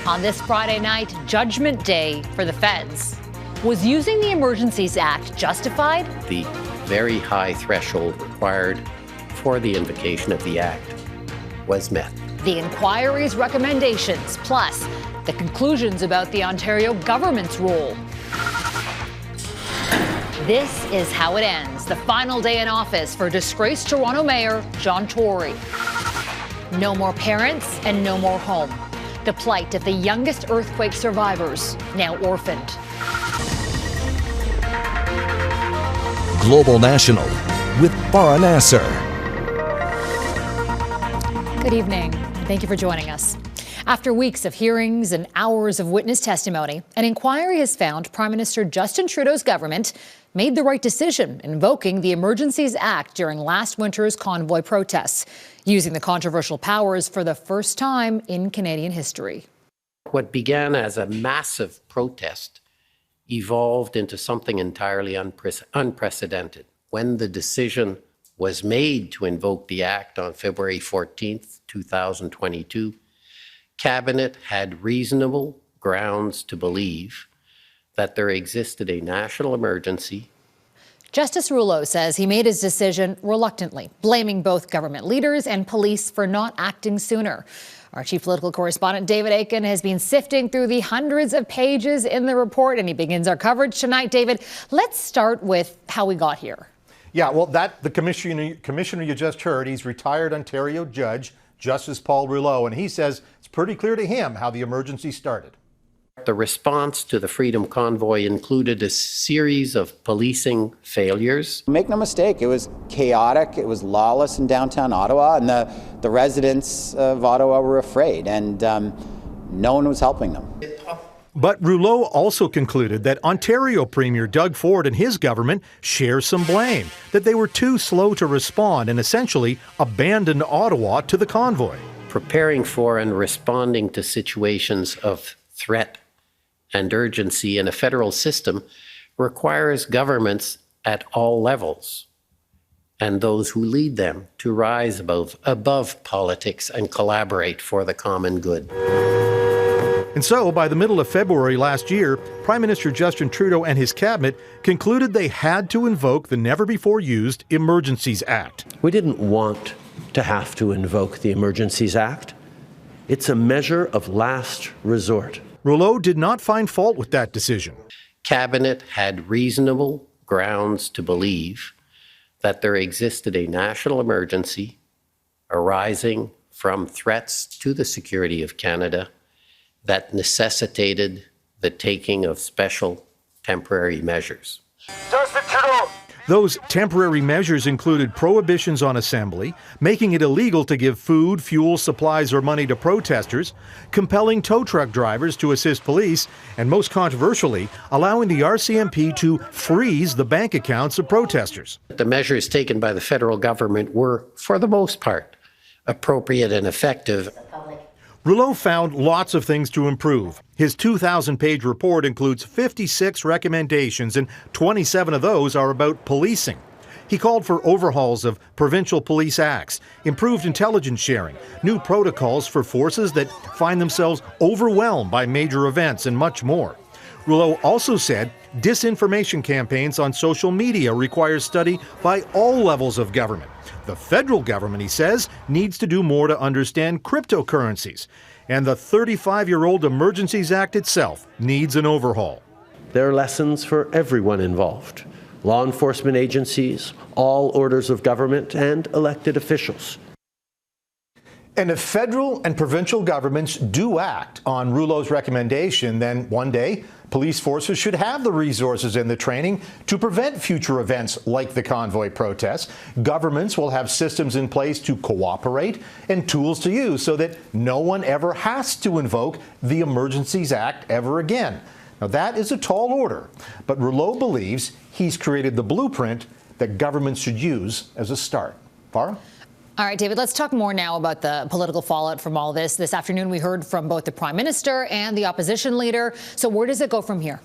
On this Friday night, Judgment Day for the feds. Was using the Emergencies Act justified? The very high threshold required for the invocation of the Act was met. The inquiry's recommendations, plus the conclusions about the Ontario government's role. This is how it ends, the final day in office for disgraced Toronto Mayor John Tory. No more parents and no more home. The plight of the youngest earthquake survivors, now orphaned. Global National with Farah Nasser. Good evening. Thank you for joining us. After weeks of hearings and hours of witness testimony, an inquiry has found Prime Minister Justin Trudeau's government made the right decision invoking the Emergencies Act during last winter's Convoy protests, using the controversial powers for the first time in Canadian history. What began as a massive protest evolved into something entirely unprecedented. When the decision was made to invoke the Act on February 14th, 2022, Cabinet had reasonable grounds to believe that there existed a national emergency. Justice Rouleau says he made his decision reluctantly, blaming both government leaders and police for not acting sooner. Our chief political correspondent, David Akin, has been sifting through the hundreds of pages in the report, and he begins our coverage tonight. David, let's start with how we got here. Yeah, well, the commissioner you just heard, he's retired Ontario judge, Justice Paul Rouleau, and he says it's pretty clear to him how the emergency started. The response to the Freedom Convoy included a series of policing failures. Make no mistake, it was chaotic, it was lawless in downtown Ottawa, and the residents of Ottawa were afraid, and no one was helping them. But Rouleau also concluded that Ontario Premier Doug Ford and his government share some blame, that they were too slow to respond and essentially abandoned Ottawa to the convoy. Preparing for and responding to situations of threat and urgency in a federal system requires governments at all levels and those who lead them to rise above politics and collaborate for the common good. And so, by the middle of February last year, Prime Minister Justin Trudeau and his cabinet concluded they had to invoke the never-before-used Emergencies Act. We didn't want to have to invoke the Emergencies Act. It's a measure of last resort. Rouleau did not find fault with that decision. Cabinet had reasonable grounds to believe that there existed a national emergency arising from threats to the security of Canada that necessitated the taking of special temporary measures. Justin Trudeau! Those temporary measures included prohibitions on assembly, making it illegal to give food, fuel, supplies, or money to protesters, compelling tow truck drivers to assist police, and most controversially, allowing the RCMP to freeze the bank accounts of protesters. The measures taken by the federal government were, for the most part, appropriate and effective. Rouleau found lots of things to improve. His 2,000-page report includes 56 recommendations, and 27 of those are about policing. He called for overhauls of provincial police acts, improved intelligence sharing, new protocols for forces that find themselves overwhelmed by major events, and much more. Rouleau also said disinformation campaigns on social media require study by all levels of government. The federal government, he says, needs to do more to understand cryptocurrencies. And the 35-year-old Emergencies Act itself needs an overhaul. There are lessons for everyone involved: law enforcement agencies, all orders of government, and elected officials. And if federal and provincial governments do act on Rouleau's recommendation, then one day police forces should have the resources and the training to prevent future events like the convoy protests. Governments will have systems in place to cooperate and tools to use so that no one ever has to invoke the Emergencies Act ever again. Now, that is a tall order, but Rouleau believes he's created the blueprint that governments should use as a start. Farah? All right, David, let's talk more now about the political fallout from all this. This afternoon, we heard from both the Prime Minister and the opposition leader. So where does it go from here?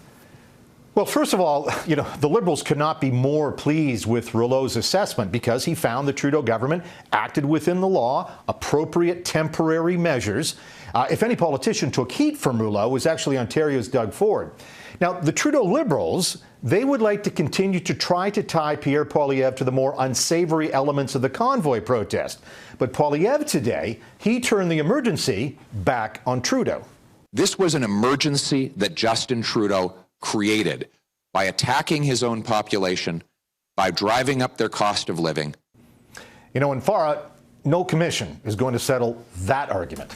Well, first of all, the Liberals could not be more pleased with Rouleau's assessment because he found the Trudeau government acted within the law, appropriate temporary measures. If any politician took heat from Rouleau, it was actually Ontario's Doug Ford. Now, the Trudeau Liberals, they would like to continue to try to tie Pierre Poilievre to the more unsavory elements of the Convoy protest. But Poilievre today, he turned the emergency back on Trudeau. This was an emergency that Justin Trudeau created by attacking his own population, by driving up their cost of living. In Farah, no commission is going to settle that argument.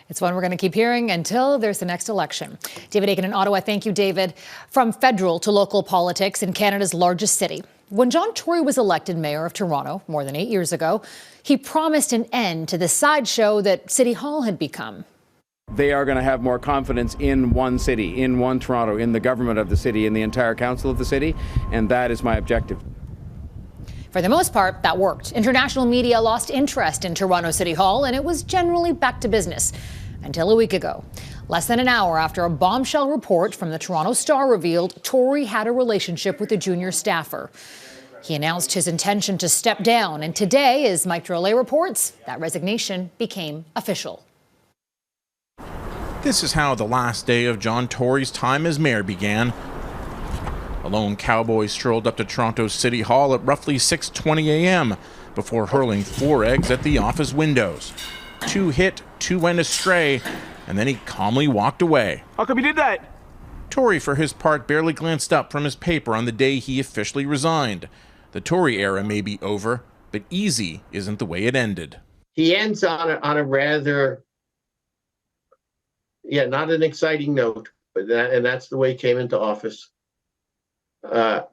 It's one we're going to keep hearing until there's the next election. David Akin in Ottawa. Thank you, David. From federal to local politics in Canada's largest city. When John Tory was elected mayor of Toronto more than 8 years ago, he promised an end to the sideshow that City Hall had become. They are going to have more confidence in one city, in one Toronto, in the government of the city, in the entire council of the city, and that is my objective. For the most part, that worked. International media lost interest in Toronto City Hall, and it was generally back to business until a week ago. Less than an hour after a bombshell report from the Toronto Star revealed Tory had a relationship with a junior staffer. He announced his intention to step down, and today, as Mike Drolet reports, that resignation became official. This is how the last day of John Tory's time as mayor began. A lone cowboy strolled up to Toronto's City Hall at roughly 6:20 a.m. before hurling 4 eggs at the office windows. 2 hit, 2 went astray, and then he calmly walked away. How come you did that? Tory, for his part, barely glanced up from his paper on the day he officially resigned. The Tory era may be over, but easy isn't the way it ended. He ends on a rather, not an exciting note, but that's the way he came into office.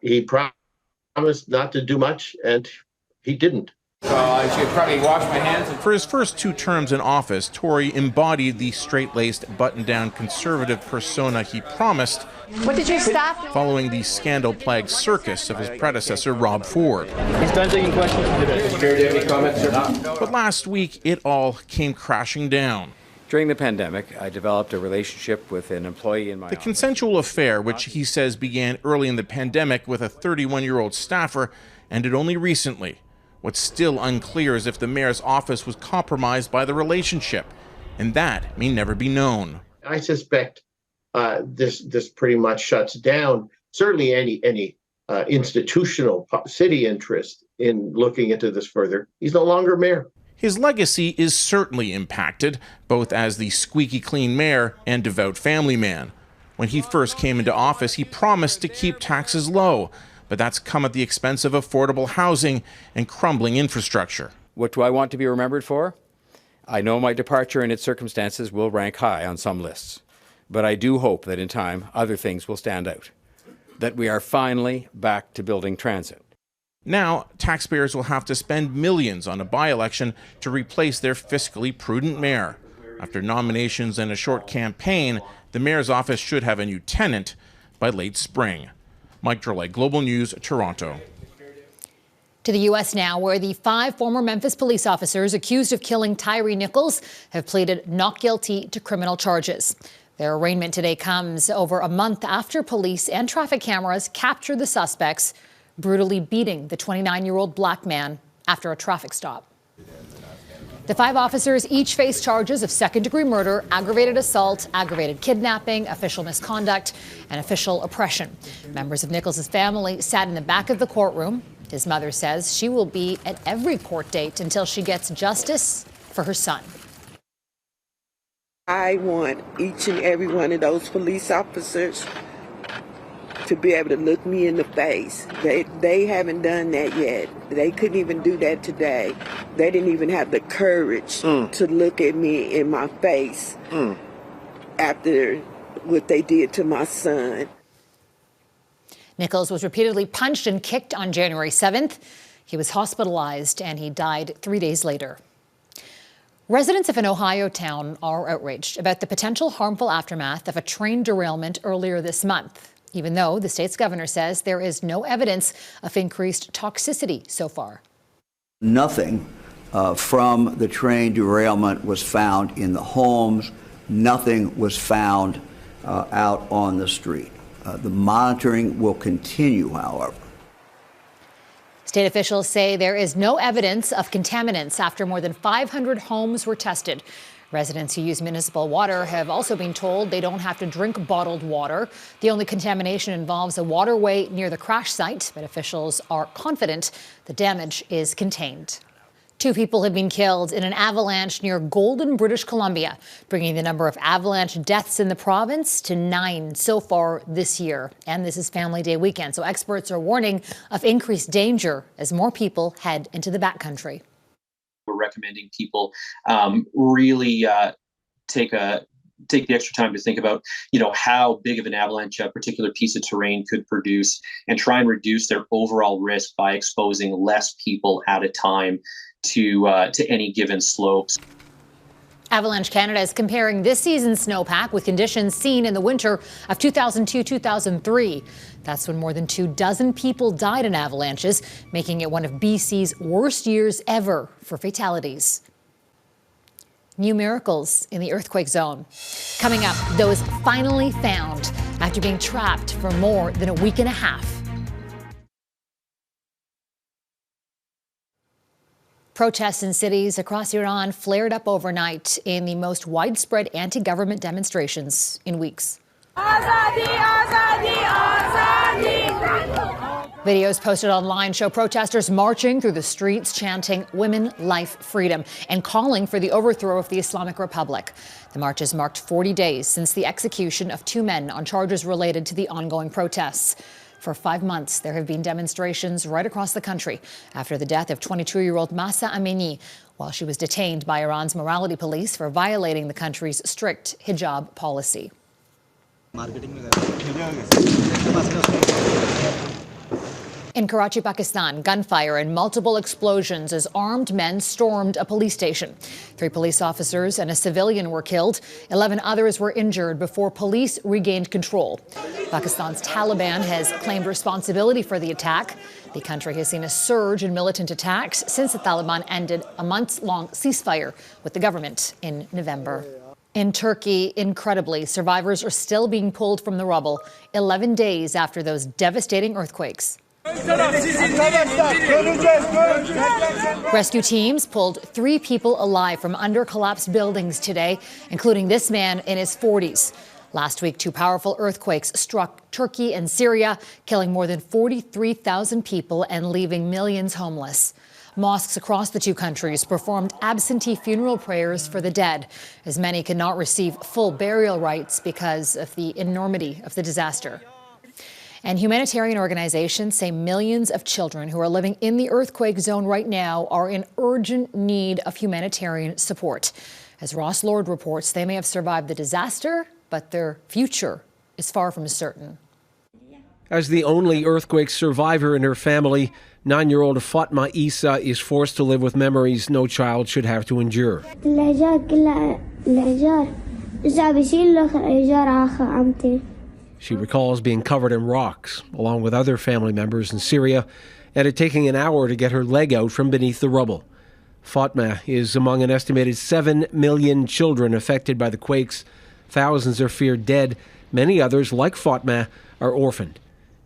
He promised not to do much, and he didn't. So I should probably wash my hands. For his first 2 terms in office, Tory embodied the straight-laced, button-down conservative persona he promised. What did your staff know? Following the scandal-plagued circus of his predecessor, Rob Ford. He's done taking questions today. Mr. Chair, do you have any comments, sir? But last week, it all came crashing down. During the pandemic, I developed a relationship with an employee in my The office. consensual affair, which he says began early in the pandemic with a 31-year-old staffer, ended only recently. What's still unclear is if the mayor's office was compromised by the relationship, and that may never be known. I suspect this pretty much shuts down certainly any institutional city interest in looking into this further. He's no longer mayor. His legacy is certainly impacted, both as the squeaky clean mayor and devout family man. When he first came into office, he promised to keep taxes low, but that's come at the expense of affordable housing and crumbling infrastructure. What do I want to be remembered for? I know my departure and its circumstances will rank high on some lists, but I do hope that in time other things will stand out, that we are finally back to building transit. Now, taxpayers will have to spend millions on a by-election to replace their fiscally prudent mayor. After nominations and a short campaign, the mayor's office should have a new tenant by late spring. Mike Drolet, Global News, Toronto. To the U.S. now, where the 5 former Memphis police officers accused of killing Tyree Nichols have pleaded not guilty to criminal charges. Their arraignment today comes over a month after police and traffic cameras captured the suspects brutally beating the 29-year-old black man after a traffic stop. The 5 officers each face charges of second-degree murder, aggravated assault, aggravated kidnapping, official misconduct, and official oppression. Members of Nichols' family sat in the back of the courtroom. His mother says she will be at every court date until she gets justice for her son. I want each and every one of those police officers to be able to look me in the face. They haven't done that yet. They couldn't even do that today. They didn't even have the courage to look at me in my face after what they did to my son. Nichols was repeatedly punched and kicked on January 7th. He was hospitalized and he died 3 days later. Residents of an Ohio town are outraged about the potential harmful aftermath of a train derailment earlier this month, even though the state's governor says there is no evidence of increased toxicity so far. Nothing from the train derailment was found in the homes. Nothing was found out on the street. The monitoring will continue, however. State officials say there is no evidence of contaminants after more than 500 homes were tested. Residents who use municipal water have also been told they don't have to drink bottled water. The only contamination involves a waterway near the crash site, but officials are confident the damage is contained. 2 people have been killed in an avalanche near Golden, British Columbia, bringing the number of avalanche deaths in the province to 9 so far this year. And this is Family Day weekend, so experts are warning of increased danger as more people head into the backcountry. We're recommending people really take the extra time to think about, how big of an avalanche a particular piece of terrain could produce, and try and reduce their overall risk by exposing less people at a time to any given slopes. Avalanche Canada is comparing this season's snowpack with conditions seen in the winter of 2002-2003. That's when more than 24 people died in avalanches, making it one of BC's worst years ever for fatalities. New miracles in the earthquake zone. Coming up, those finally found after being trapped for more than a week and a half. Protests in cities across Iran flared up overnight in the most widespread anti-government demonstrations in weeks. Videos posted online show protesters marching through the streets chanting "Women, Life, Freedom" and calling for the overthrow of the Islamic Republic. The marches marked 40 days since the execution of 2 men on charges related to the ongoing protests. For 5 months, there have been demonstrations right across the country after the death of 22-year-old Mahsa Amini while she was detained by Iran's morality police for violating the country's strict hijab policy. In Karachi, Pakistan, gunfire and multiple explosions as armed men stormed a police station. 3 police officers and a civilian were killed. 11 others were injured before police regained control. Pakistan's Taliban has claimed responsibility for the attack. The country has seen a surge in militant attacks since the Taliban ended a months-long ceasefire with the government in November. In Turkey, incredibly, survivors are still being pulled from the rubble 11 days after those devastating earthquakes. Rescue teams pulled 3 people alive from under collapsed buildings today, including this man in his 40s. Last week, 2 powerful earthquakes struck Turkey and Syria, killing more than 43,000 people and leaving millions homeless. Mosques across the 2 countries performed absentee funeral prayers for the dead, as many could not receive full burial rites because of the enormity of the disaster. And humanitarian organizations say millions of children who are living in the earthquake zone right now are in urgent need of humanitarian support. As Ross Lord reports, they may have survived the disaster, but their future is far from certain. As the only earthquake survivor in her family, 9-year-old Fatma Isa is forced to live with memories no child should have to endure. She recalls being covered in rocks, along with other family members in Syria, and it taking an hour to get her leg out from beneath the rubble. Fatma is among an estimated 7 million children affected by the quakes. Thousands are feared dead. Many others, like Fatma, are orphaned.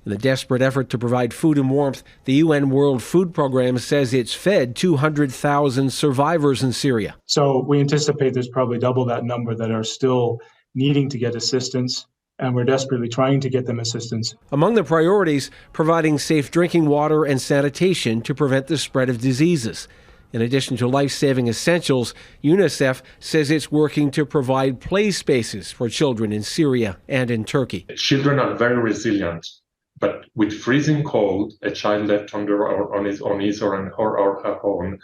In the desperate effort to provide food and warmth, the UN World Food Programme says it's fed 200,000 survivors in Syria. So we anticipate there's probably double that number that are still needing to get assistance, and we're desperately trying to get them assistance. Among the priorities, providing safe drinking water and sanitation to prevent the spread of diseases. In addition to life-saving essentials, UNICEF says it's working to provide play spaces for children in Syria and in Turkey. Children are very resilient, but with freezing cold, a child left on his or her own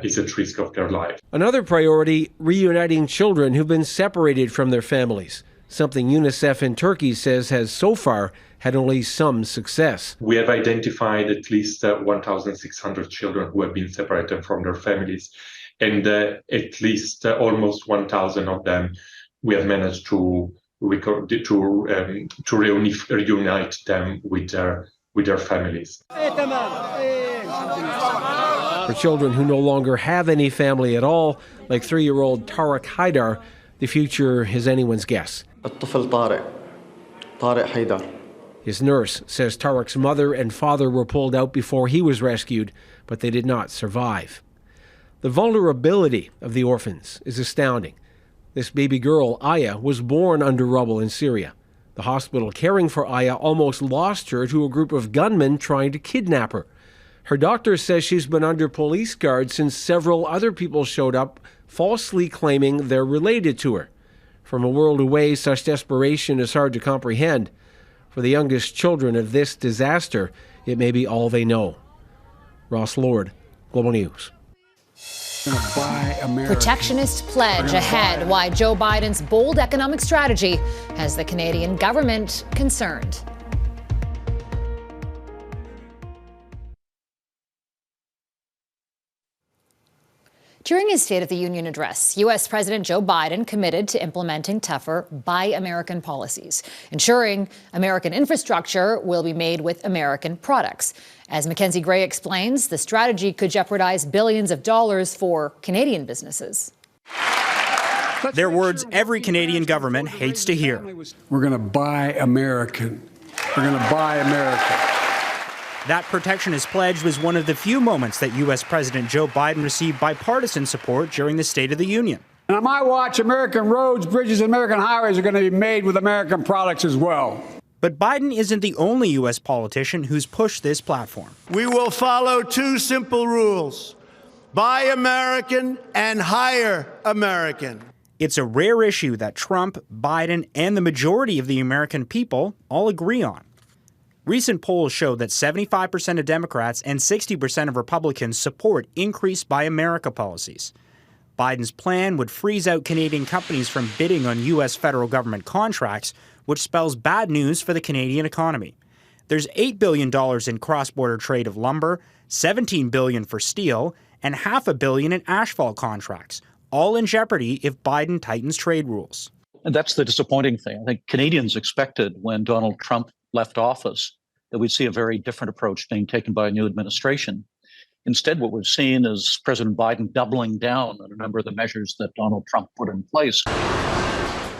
is at risk of their life. Another priority, reuniting children who've been separated from their families, something UNICEF in Turkey says has so far had only some success. We have identified at least 1,600 children who have been separated from their families, and at least almost 1,000 of them we have managed to reunite them with their families. For children who no longer have any family at all, like 3-year-old Tariq Haidar, the future is anyone's guess. His nurse says Tarek's mother and father were pulled out before he was rescued, but they did not survive. The vulnerability of the orphans is astounding. This baby girl, Aya, was born under rubble in Syria. The hospital caring for Aya almost lost her to a group of gunmen trying to kidnap her. Her doctor says she's been under police guard since several other people showed up, falsely claiming they're related to her. From a world away, such desperation is hard to comprehend. For the youngest children of this disaster, it may be all they know. Ross Lord, Global News. Protectionist pledge ahead. Why Joe Biden's bold economic strategy has the Canadian government concerned. During his State of the Union address, U.S. President Joe Biden committed to implementing tougher Buy American policies, ensuring American infrastructure will be made with American products. As Mackenzie Gray explains, the strategy could jeopardize billions of dollars for Canadian businesses. They're words every Canadian government hates to hear. We're going to buy American. We're going to buy America. That protectionist pledge was one of the few moments that U.S. President Joe Biden received bipartisan support during the State of the Union. And on my watch, American roads, bridges, and American highways are going to be made with American products as well. But Biden isn't the only U.S. politician who's pushed this platform. We will follow two simple rules: buy American and hire American. It's a rare issue that Trump, Biden, and the majority of the American people all agree on. Recent polls show that 75% of Democrats and 60% of Republicans support increased Buy America policies. Biden's plan would freeze out Canadian companies from bidding on U.S. federal government contracts, which spells bad news for the Canadian economy. There's $8 billion in cross-border trade of lumber, $17 billion for steel, and $500 million in asphalt contracts, all in jeopardy if Biden tightens trade rules. And that's the disappointing thing. I think Canadians expected when Donald Trump left office that we'd see a very different approach being taken by a new administration. Instead, what we've seen is President Biden doubling down on a number of the measures that Donald Trump put in place.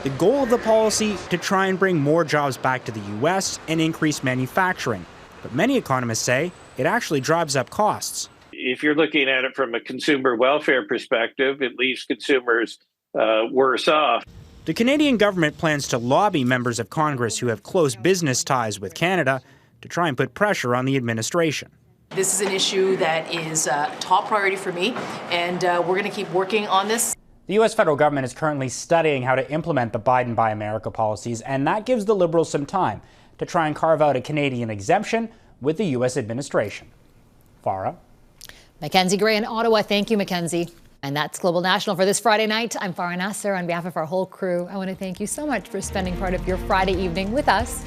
The goal of the policy to try and bring more jobs back to the U.S. and increase manufacturing. But many economists say it actually drives up costs. If you're looking at it from a consumer welfare perspective, it leaves consumers worse off. The Canadian government plans to lobby members of Congress who have close business ties with Canada to try and put pressure on the administration. This is an issue that is top priority for me, and we're going to keep working on this. The U.S. federal government is currently studying how to implement the Biden Buy America policies, and that gives the Liberals some time to try and carve out a Canadian exemption with the U.S. administration. Farah? Mackenzie Gray in Ottawa. Thank you, Mackenzie. And that's Global National for this Friday night. I'm Farah Nasser. On behalf of our whole crew, I want to thank you so much for spending part of your Friday evening with us.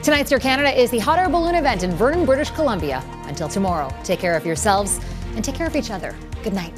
Tonight's Dear Canada is the hot air balloon event in Vernon, British Columbia. Until tomorrow, take care of yourselves and take care of each other. Good night.